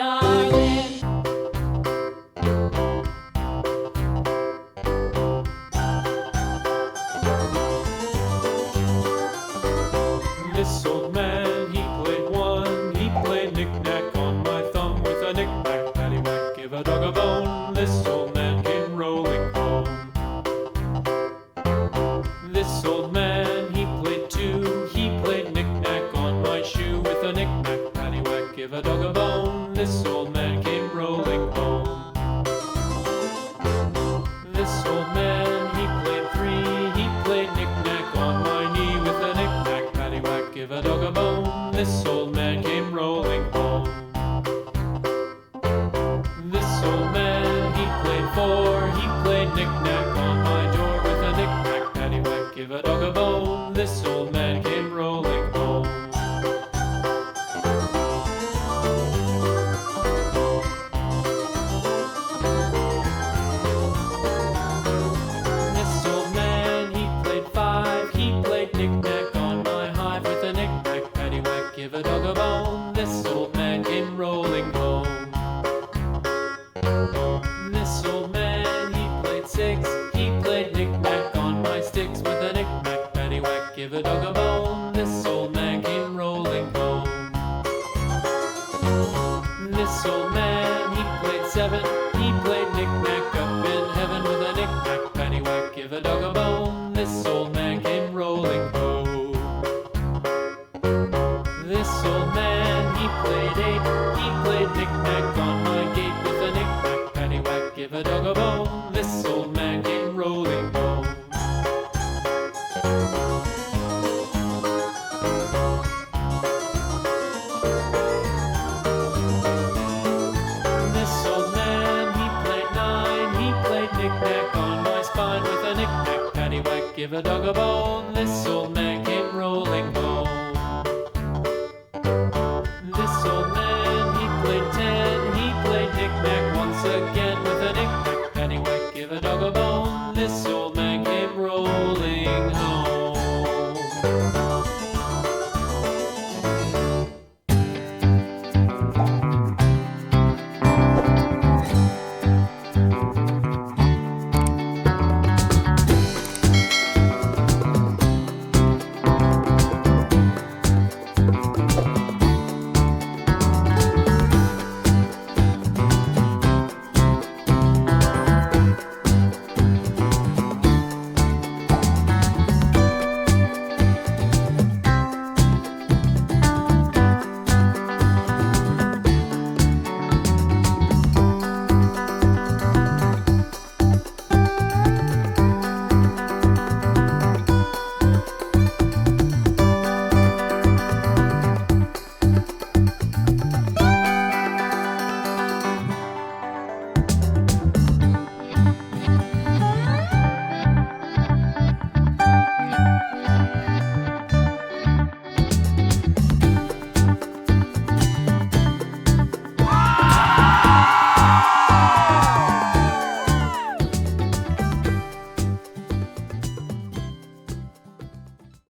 darling. This old man, he played one. He played knick-knack on my thumb with a knick-knack, paddywhack, give a dog a bone. This old man came rolling home. This old man, he played two. He played knick-knack on my shoe with a knick-knack, paddywhack, give a dog a bone. This old man came rolling home. This old man, he played three. He played knick-knack on my knee with a knick-knack, paddywhack, give a dog a bone. This old man came rolling home. This old man, he played four. He played knick-knack on my door with a knick-knack, paddywhack, give a dog a bone. This old man came rolling home. This old man, he played five. He played knick-knack on my hive with a knick-knack, paddywhack, give a dog a bone. This old man came rolling home. This old man, he played six. He played knick-knack on my sticks with a knick-knack, paddywhack, give a dog a bone. This old man came rolling home. This old man, he played seven. He played knick-knack up in heaven with a knick-knack, paddywhack, give a dog a bone. This old man came rolling home. This old man, he played eight. He played knick-knack on my gate with a knick-knack, paddywhack, give a dog a bone. This old man came rolling home. This old man, he played nine. He played knick-knack on my spine with a knick-knack, paddywhack, give a dog a bone. This old man came rolling home.